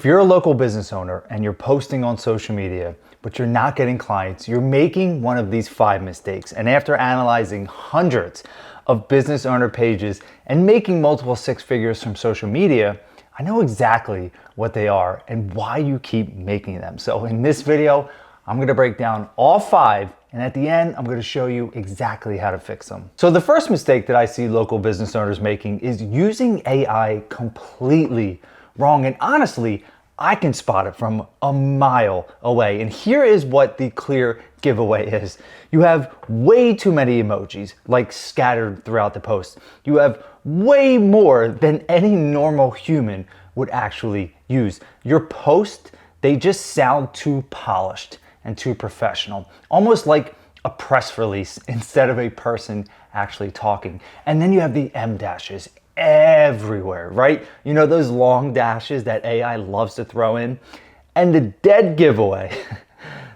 If you're a local business owner and you're posting on social media, but you're not getting clients, you're making one of these 5 mistakes. And after analyzing hundreds of business owner pages and making multiple 6 figures from social media, I know exactly what they are and why you keep making them. So in this video, I'm gonna break down all 5, and at the end, I'm gonna show you exactly how to fix them. So the first mistake that I see local business owners making is using AI completely wrong. And honestly, I can spot it from a mile away. And here is what the clear giveaway is. You have way too many emojis, like scattered throughout the post. You have way more than any normal human would actually use. Your posts, they just sound too polished and too professional, almost like a press release instead of a person actually talking. And then you have the M dashes everywhere, right? You know, those long dashes that AI loves to throw in. And the dead giveaway,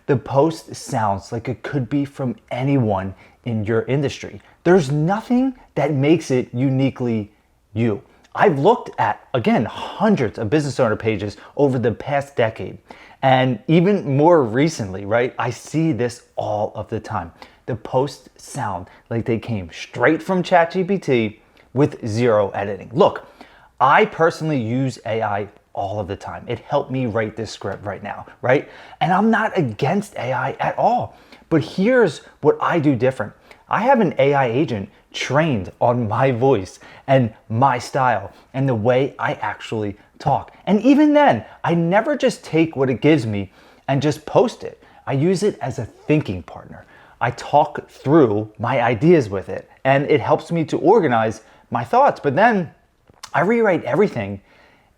the post sounds like it could be from anyone in your industry. There's nothing that makes it uniquely you. I've looked at, again, hundreds of business owner pages over the past decade. And even more recently, right? I see this all of the time. The posts sound like they came straight from ChatGPT with 0 editing. Look, I personally use AI all of the time. It helped me write this script right now, right? And I'm not against AI at all. But here's what I do different. I have an AI agent trained on my voice and my style and the way I actually talk. And even then, I never just take what it gives me and just post it. I use it as a thinking partner. I talk through my ideas with it, and it helps me to organize my thoughts. But then I rewrite everything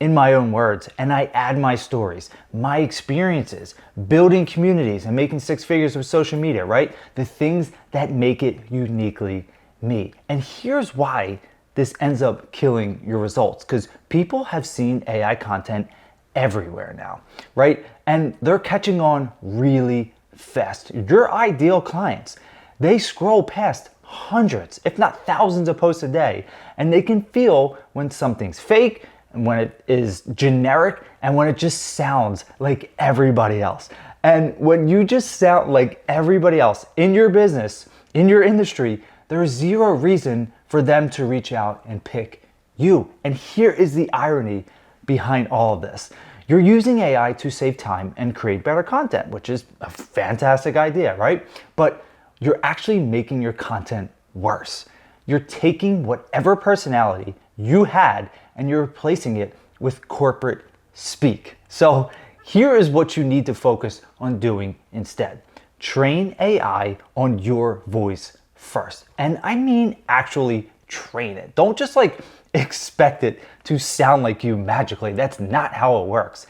in my own words, and I add my stories, my experiences, building communities and making 6 figures with social media, right? The things that make it uniquely me. And here's why this ends up killing your results, because people have seen AI content everywhere now, right? And they're catching on really fast. Your ideal clients, they scroll past hundreds, if not thousands of posts a day, and they can feel when something's fake and when it is generic and when it just sounds like everybody else. And when you just sound like everybody else in your business, in your industry, there's 0 reason for them to reach out and pick you. And here is the irony behind all of this. You're using AI to save time and create better content, which is a fantastic idea, right? But you're actually making your content worse. You're taking whatever personality you had and you're replacing it with corporate speak. So here is what you need to focus on doing instead. Train AI on your voice first. And I mean actually train it. Don't just like expect it to sound like you magically. That's not how it works.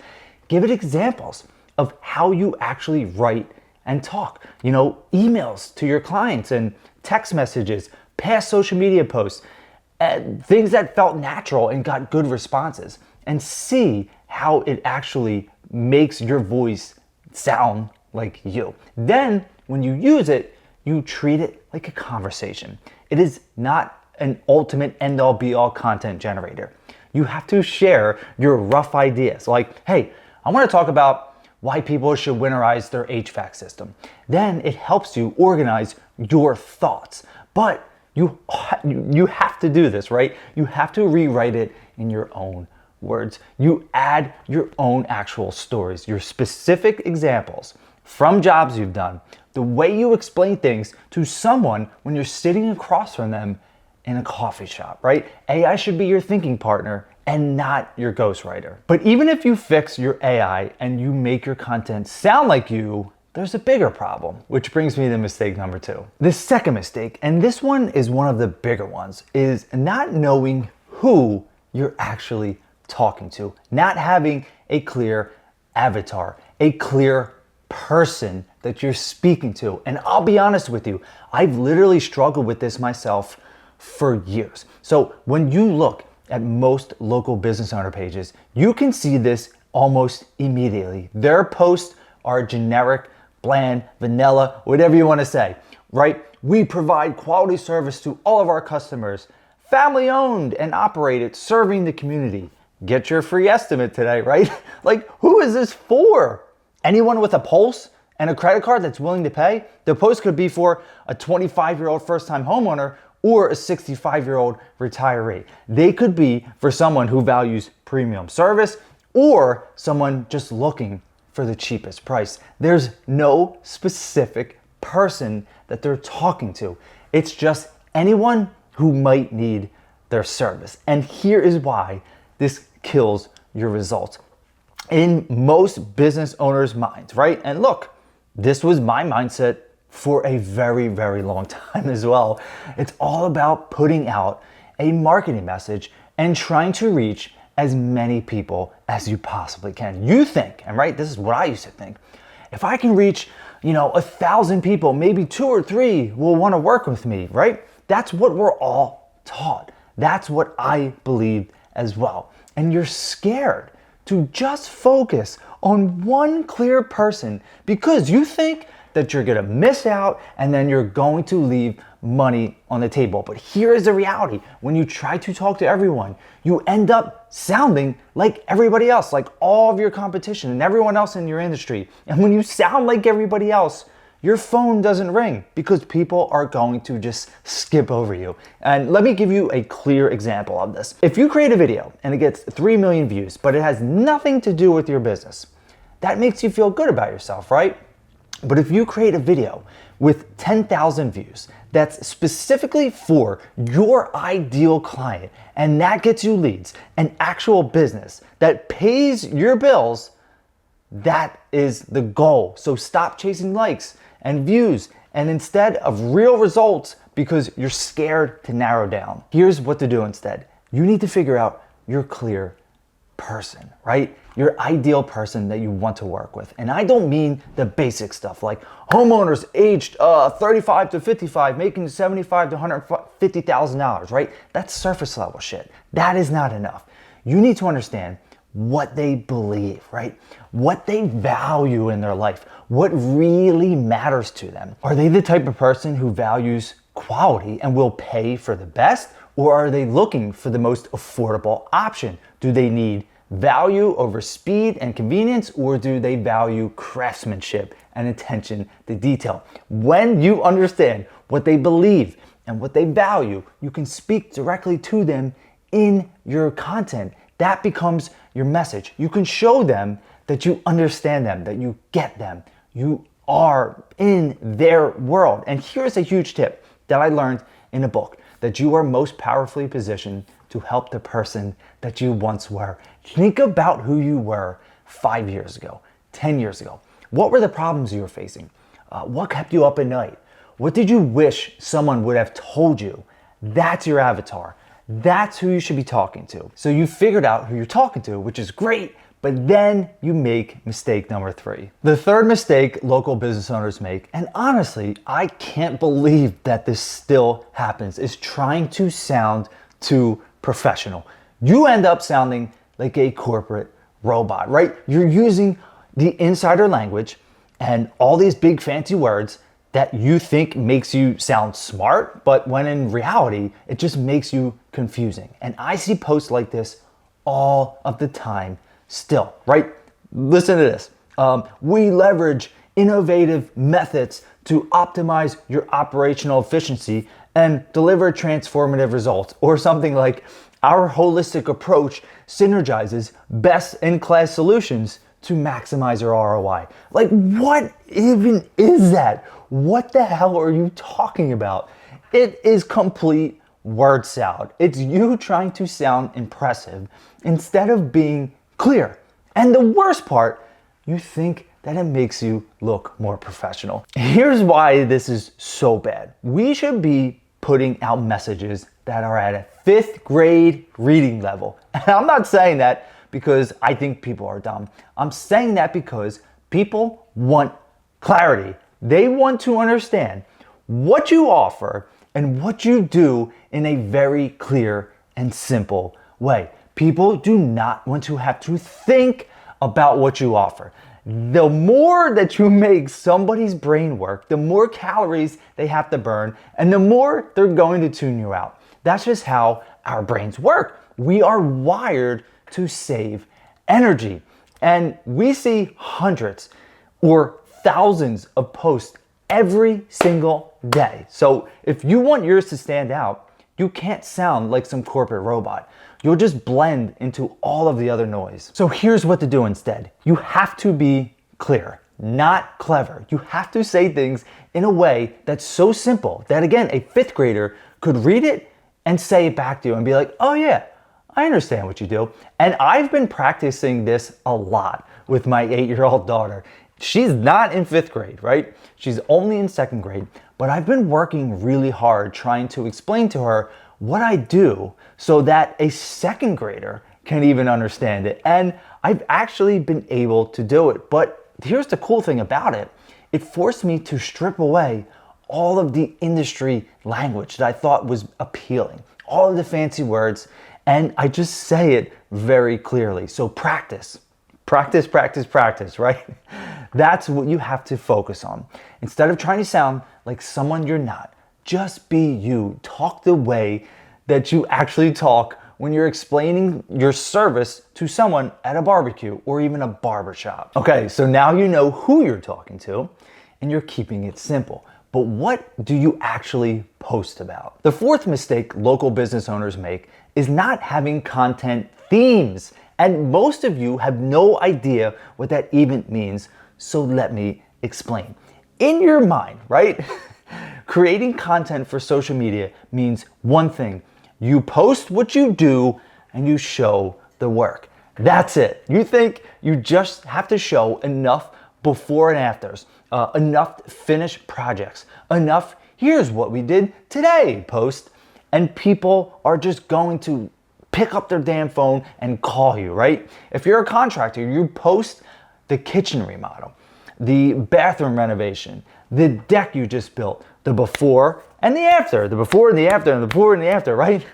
Give it examples of how you actually write and talk. You know, emails to your clients and text messages, past social media posts, things that felt natural and got good responses, and see how it actually makes your voice sound like you. Then when you use it, you treat it like a conversation. It is not an ultimate end-all be-all content generator. You have to share your rough ideas. Like, hey, I want to talk about why people should winterize their HVAC system. Then it helps you organize your thoughts. But you have to do this, right? You have to rewrite it in your own words. You add your own actual stories, your specific examples from jobs you've done, the way you explain things to someone when you're sitting across from them in a coffee shop, right? AI should be your thinking partner and not your ghostwriter. But even if you fix your AI and you make your content sound like you, there's a bigger problem, which brings me to mistake number 2. The second mistake, and this one is one of the bigger ones, is not knowing who you're actually talking to, not having a clear avatar, a clear person that you're speaking to. And I'll be honest with you, I've literally struggled with this myself for years. So when you look at most local business owner pages, you can see this almost immediately. Their posts are generic, bland, vanilla, whatever you want to say, right? We provide quality service to all of our customers, family owned and operated, serving the community. get your free estimate today, right? Like, who is this for? Anyone with a pulse and a credit card that's willing to pay? The post could be for a 25-year-old first-time homeowner or a 65-year-old retiree. They could be for someone who values premium service or someone just looking for the cheapest price. There's no specific person that they're talking to. It's just anyone who might need their service. And here is why this kills your results. In most business owners' minds, right? And look, this was my mindset for a very, very long time as well. It's all about putting out a marketing message and trying to reach as many people as you possibly can. You think, and right, this is what I used to think, if I can reach, 1,000 people, maybe 2 or 3 will want to work with me, right? That's what we're all taught. That's what I believed as well. And you're scared to just focus on one clear person because you think that you're gonna miss out and then you're going to leave money on the table. But here is the reality. When you try to talk to everyone, you end up sounding like everybody else, like all of your competition and everyone else in your industry. And when you sound like everybody else, your phone doesn't ring because people are going to just skip over you. And let me give you a clear example of this. If you create a video and it gets 3 million views, but it has nothing to do with your business, that makes you feel good about yourself, right? But if you create a video with 10,000 views that's specifically for your ideal client, and that gets you leads, an actual business that pays your bills, that is the goal. So stop chasing likes and views, and instead of real results, because you're scared to narrow down. Here's what to do instead. You need to figure out your clear person, right? Your ideal person that you want to work with. And I don't mean the basic stuff like homeowners aged 35 to 55 making $75 to $150,000, right? That's surface level shit. That is not enough. You need to understand what they believe, right? What they value in their life, what really matters to them. Are they the type of person who values quality and will pay for the best? Or are they looking for the most affordable option? Do they need value over speed and convenience, or do they value craftsmanship and attention to detail? When you understand what they believe and what they value, you can speak directly to them in your content. That becomes your message. You can show them that you understand them, that you get them. You are in their world. And here's a huge tip that I learned in a book, that you are most powerfully positioned to help the person that you once were. Think about who you were 5 years ago, 10 years ago. What were the problems you were facing? What kept you up at night? What did you wish someone would have told you? That's your avatar. That's who you should be talking to. So you figured out who you're talking to, which is great, but then you make mistake number 3. The third mistake local business owners make, and honestly, I can't believe that this still happens, is trying to sound too professional. You end up sounding like a corporate robot, right? You're using the insider language and all these big fancy words that you think makes you sound smart, but when in reality, it just makes you confusing. And I see posts like this all of the time still, right? Listen to this. We leverage innovative methods to optimize your operational efficiency and deliver transformative results. Or something like, our holistic approach synergizes best-in-class solutions to maximize your ROI. Like, what even is that? What the hell are you talking about? It is complete word salad. It's you trying to sound impressive instead of being clear. And the worst part, you think that it makes you look more professional. Here's why this is so bad. We should be putting out messages that are at a 5th grade reading level. And I'm not saying that because I think people are dumb. I'm saying that because people want clarity. They want to understand what you offer and what you do in a very clear and simple way. People do not want to have to think about what you offer. The more that you make somebody's brain work, the more calories they have to burn, and the more they're going to tune you out. That's just how our brains work. We are wired to save energy. And we see hundreds or thousands of posts every single day. So if you want yours to stand out, you can't sound like some corporate robot. You'll just blend into all of the other noise. So here's what to do instead. You have to be clear, not clever. You have to say things in a way that's so simple that, again, a fifth grader could read it and say it back to you and be like, oh yeah, I understand what you do. And I've been practicing this a lot with my 8-year-old daughter. She's not in fifth grade, right? She's only in second grade, but I've been working really hard trying to explain to her what I do so that a second grader can even understand it. And I've actually been able to do it. But here's the cool thing about it. It forced me to strip away all of the industry language that I thought was appealing, all of the fancy words, and I just say it very clearly. So practice, practice, practice, practice, right? That's what you have to focus on. Instead of trying to sound like someone you're not, just be you. Talk the way that you actually talk when you're explaining your service to someone at a barbecue or even a barbershop. Okay, so now you know who you're talking to and you're keeping it simple. But what do you actually post about? The fourth mistake local business owners make is not having content themes. And most of you have no idea what that even means. So let me explain. In your mind, right? Creating content for social media means one thing. You post what you do and you show the work. That's it. You think you just have to show enough before and afters, enough finished projects, enough here's what we did today post, and people are just going to pick up their damn phone and call you, right? If you're a contractor, you post the kitchen remodel, the bathroom renovation, the deck you just built, the before and the after, the before and the after, and the before and the after, right?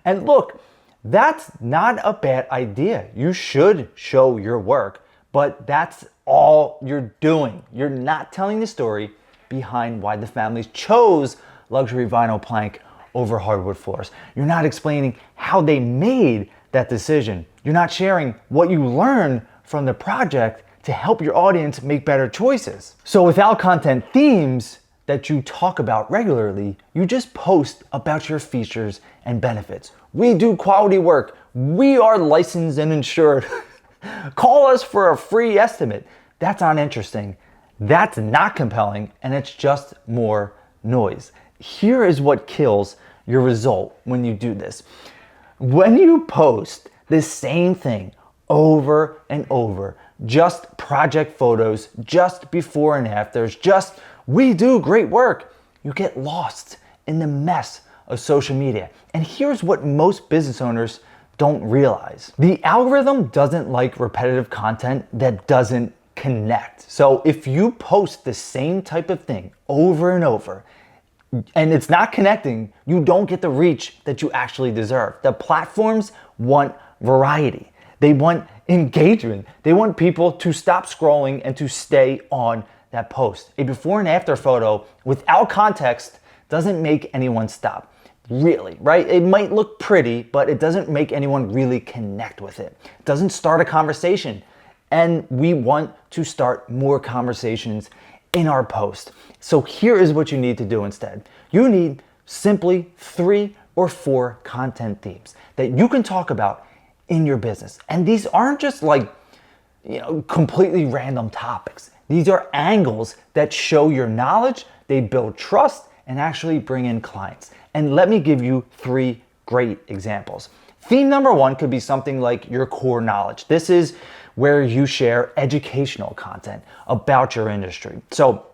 And look, that's not a bad idea. You should show your work, but that's all you're doing. You're not telling the story behind why the families chose luxury vinyl plank over hardwood floors. You're not explaining how they made that decision. You're not sharing what you learned from the project to help your audience make better choices. So without content themes that you talk about regularly, you just post about your features and benefits. We do quality work. We are licensed and insured. Call us for a free estimate. That's not interesting. That's not compelling, and it's just more noise. Here is what kills your result when you do this. When you post the same thing over and over, just project photos, just before and afters, just we do great work, you get lost in the mess of social media. And here's what most business owners don't realize. The algorithm doesn't like repetitive content that doesn't connect. So if you post the same type of thing over and over, and it's not connecting, you don't get the reach that you actually deserve. The platforms want variety. They want engagement. They want people to stop scrolling and to stay on that post. A before and after photo without context doesn't make anyone stop. Really, right? It might look pretty, but it doesn't make anyone really connect with it. It doesn't start a conversation. And we want to start more conversations in our post. So here is what you need to do instead. You need simply 3 or 4 content themes that you can talk about in your business. And these aren't just like, completely random topics. These are angles that show your knowledge, they build trust, and actually bring in clients. And let me give you 3 great examples. Theme number 1 could be something like your core knowledge. This is where you share educational content about your industry. So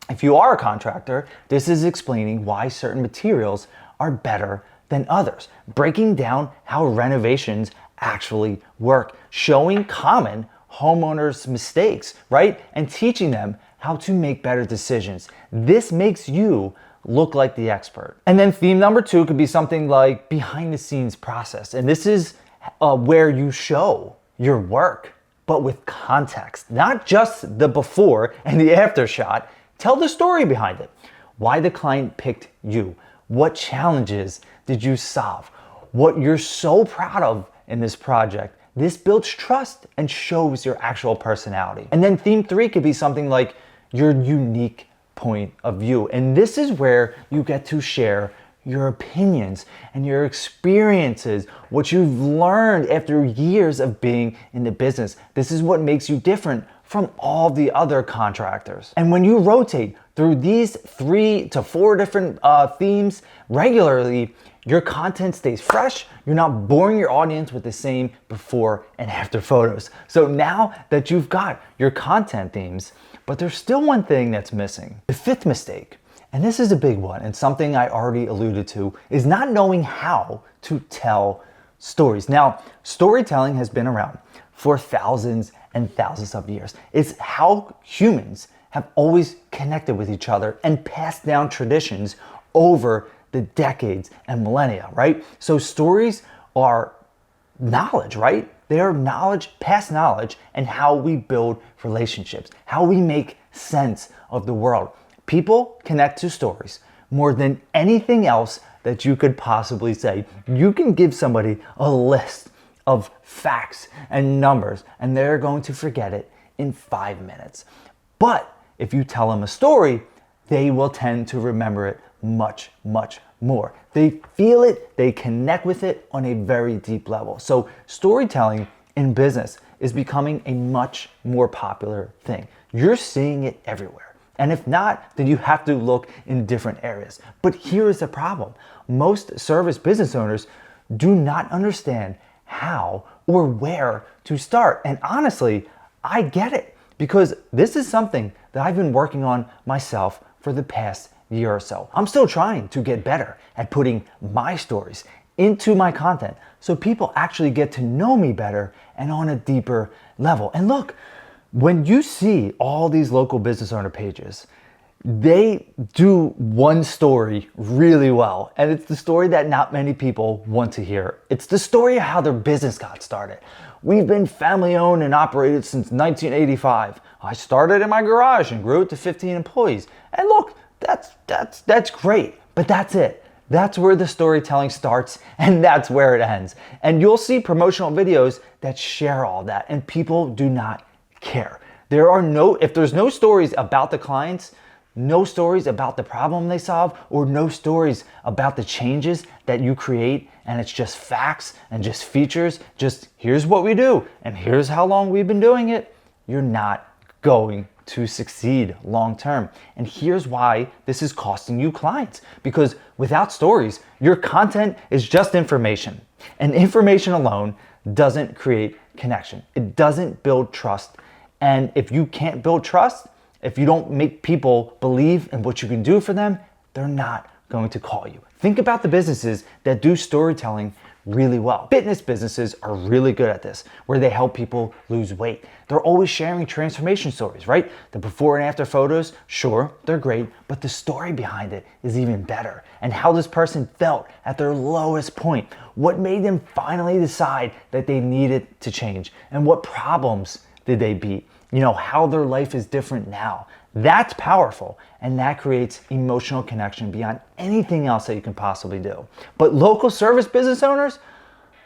if you are a contractor, this is explaining why certain materials are better than others, breaking down how renovations actually work, showing common homeowners' mistakes, right? And teaching them how to make better decisions. This makes you look like the expert. And then theme number 2 could be something like behind the scenes process. And this is where you show your work, but with context, not just the before and the after shot. Tell the story behind it. Why the client picked you. What challenges did you solve? What you're so proud of in this project This builds trust and shows your actual personality. And then theme 3 could be something like your unique point of view. And this is where you get to share your opinions and your experiences, what you've learned after years of being in the business. This is what makes you different from all the other contractors. And when you rotate through these 3 to 4 different themes regularly, your content stays fresh. You're not boring your audience with the same before and after photos. So now that you've got your content themes, but there's still one thing that's missing. The 5th mistake, and this is a big one and something I already alluded to, is not knowing how to tell stories. Now, storytelling has been around for thousands and thousands of years. It's how humans have always connected with each other and passed down traditions over the decades and millennia, right? So stories are knowledge, right? They are knowledge, past knowledge, and how we build relationships, how we make sense of the world. People connect to stories more than anything else that you could possibly say. You can give somebody a list of facts and numbers, and they're going to forget it in 5 minutes. But if you tell them a story, they will tend to remember it much, much more. They feel it, they connect with it on a very deep level. So storytelling in business is becoming a much more popular thing. You're seeing it everywhere. And if not, then you have to look in different areas. But here is the problem. Most service business owners do not understand how or where to start. And honestly, I get it, because this is something that I've been working on myself for the past year or so. I'm still trying to get better at putting my stories into my content so people actually get to know me better and on a deeper level. And look, when you see all these local business owner pages, they do one story really well. And it's the story that not many people want to hear. It's the story of how their business got started. We've been family owned and operated since 1985. I started in my garage and grew it to 15 employees. And look, that's great, but that's it. That's where the storytelling starts, and that's where it ends. And you'll see promotional videos that share all that, and people do not care. If there's no stories about the clients, no stories about the problem they solve, or no stories about the changes that you create, and it's just facts and just features, just here's what we do, and here's how long we've been doing it, you're not going to succeed long term. And here's why this is costing you clients. Because without stories, your content is just information. And information alone doesn't create connection. It doesn't build trust. And if you can't build trust, if you don't make people believe in what you can do for them, they're not going to call you. Think about the businesses that do storytelling really well. Fitness businesses are really good at this, where they help people lose weight. They're always sharing transformation stories, right? The before and after photos, sure, they're great, but the story behind it is even better. And how this person felt at their lowest point, what made them finally decide that they needed to change, and what problems did they beat, how their life is different now. That's powerful, and that creates emotional connection beyond anything else that you can possibly do. But local service business owners,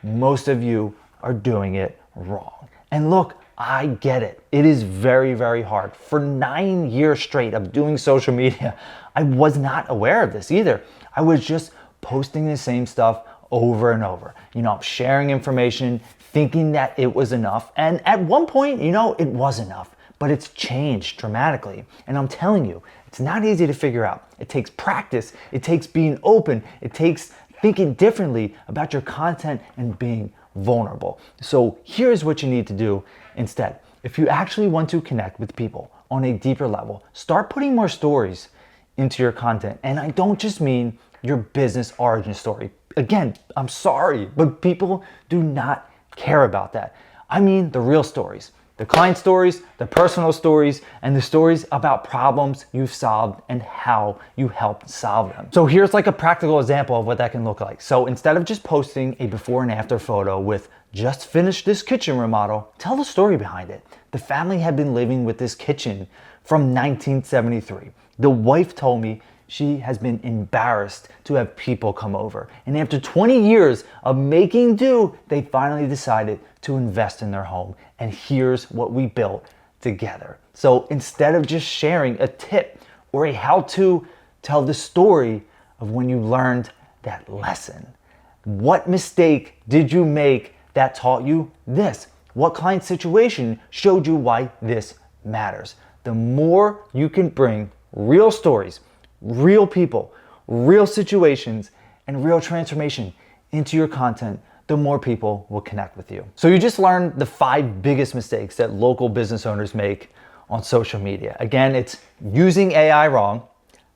most of you are doing it wrong. And look, I get it. It is very, very hard. For 9 years straight of doing social media, I was not aware of this either. I was just posting the same stuff over and over. Sharing information, thinking that it was enough. And at one point, it was enough. But it's changed dramatically. And I'm telling you, it's not easy to figure out. It takes practice. It takes being open. It takes thinking differently about your content and being vulnerable. So here's what you need to do instead. If you actually want to connect with people on a deeper level, start putting more stories into your content. And I don't just mean your business origin story. Again, I'm sorry, but people do not care about that. I mean the real stories. The client stories, the personal stories, and the stories about problems you've solved and how you helped solve them. So here's like a practical example of what that can look like. So instead of just posting a before and after photo with just finished this kitchen remodel, tell the story behind it. The family had been living with this kitchen from 1973. The wife told me she has been embarrassed to have people come over. And after 20 years of making do, they finally decided to invest in their home. And here's what we built together. So instead of just sharing a tip or a how-to, tell the story of when you learned that lesson. What mistake did you make that taught you this? What client situation showed you why this matters? The more you can bring real stories, real people, real situations, and real transformation into your content, the more people will connect with you. So you just learned the 5 biggest mistakes that local business owners make on social media. Again, it's using AI wrong,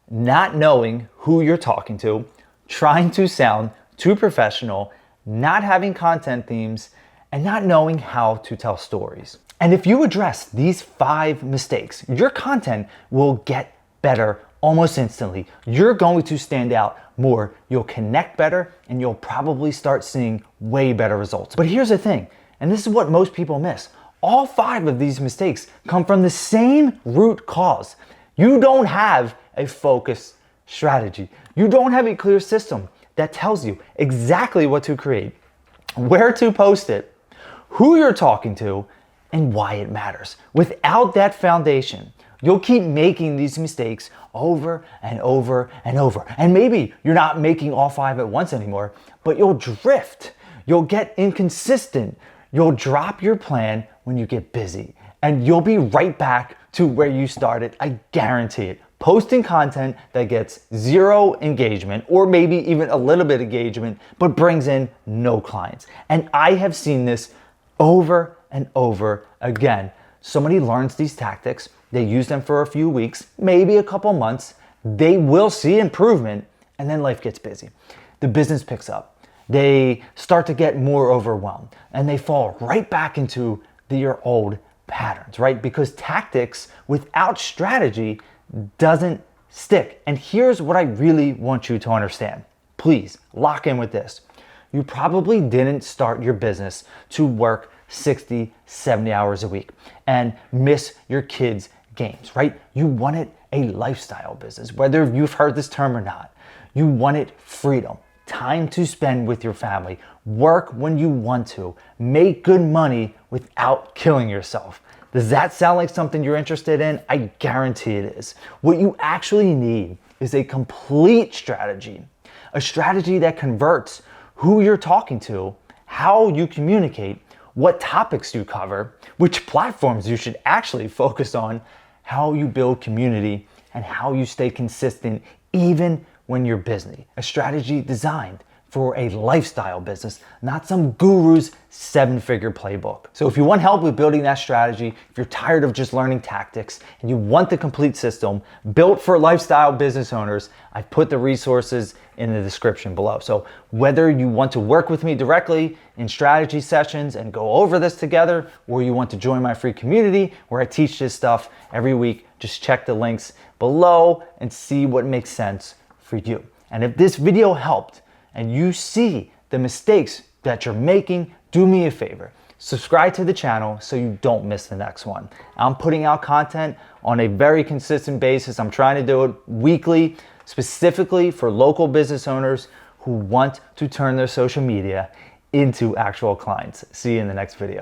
not knowing who you're talking to, trying to sound too professional, not having content themes, and not knowing how to tell stories. And if you address these 5 mistakes, your content will get better almost instantly. You're going to stand out more, you'll connect better, and you'll probably start seeing way better results. But here's the thing, and this is what most people miss. All 5 of these mistakes come from the same root cause. You don't have a focused strategy. You don't have a clear system that tells you exactly what to create, where to post it, who you're talking to, and why it matters. Without that foundation, you'll keep making these mistakes over and over and over. And maybe you're not making all 5 at once anymore, but you'll drift. You'll get inconsistent. You'll drop your plan when you get busy. And you'll be right back to where you started. I guarantee it. Posting content that gets 0 engagement, or maybe even a little bit engagement, but brings in no clients. And I have seen this over and over again. Somebody learns these tactics, they use them for a few weeks, maybe a couple months, they will see improvement, and then life gets busy. The business picks up. They start to get more overwhelmed, and they fall right back into their old patterns, right? Because tactics without strategy doesn't stick. And here's what I really want you to understand. Please lock in with this. You probably didn't start your business to work 60, 70 hours a week and miss your kids' games, right? You wanted a lifestyle business, whether you've heard this term or not. You wanted freedom, time to spend with your family, work when you want to, make good money without killing yourself. Does that sound like something you're interested in? I guarantee it is. What you actually need is a complete strategy, a strategy that converts who you're talking to, how you communicate, what topics you cover, which platforms you should actually focus on, how you build community, and how you stay consistent even when you're busy. A strategy designed for a lifestyle business, not some guru's 7-figure playbook. So if you want help with building that strategy, if you're tired of just learning tactics and you want the complete system built for lifestyle business owners, I've put the resources in the description below. So whether you want to work with me directly in strategy sessions and go over this together, or you want to join my free community where I teach this stuff every week, just check the links below and see what makes sense for you. And if this video helped, and you see the mistakes that you're making, do me a favor. Subscribe to the channel so you don't miss the next one. I'm putting out content on a very consistent basis. I'm trying to do it weekly, specifically for local business owners who want to turn their social media into actual clients. See you in the next video.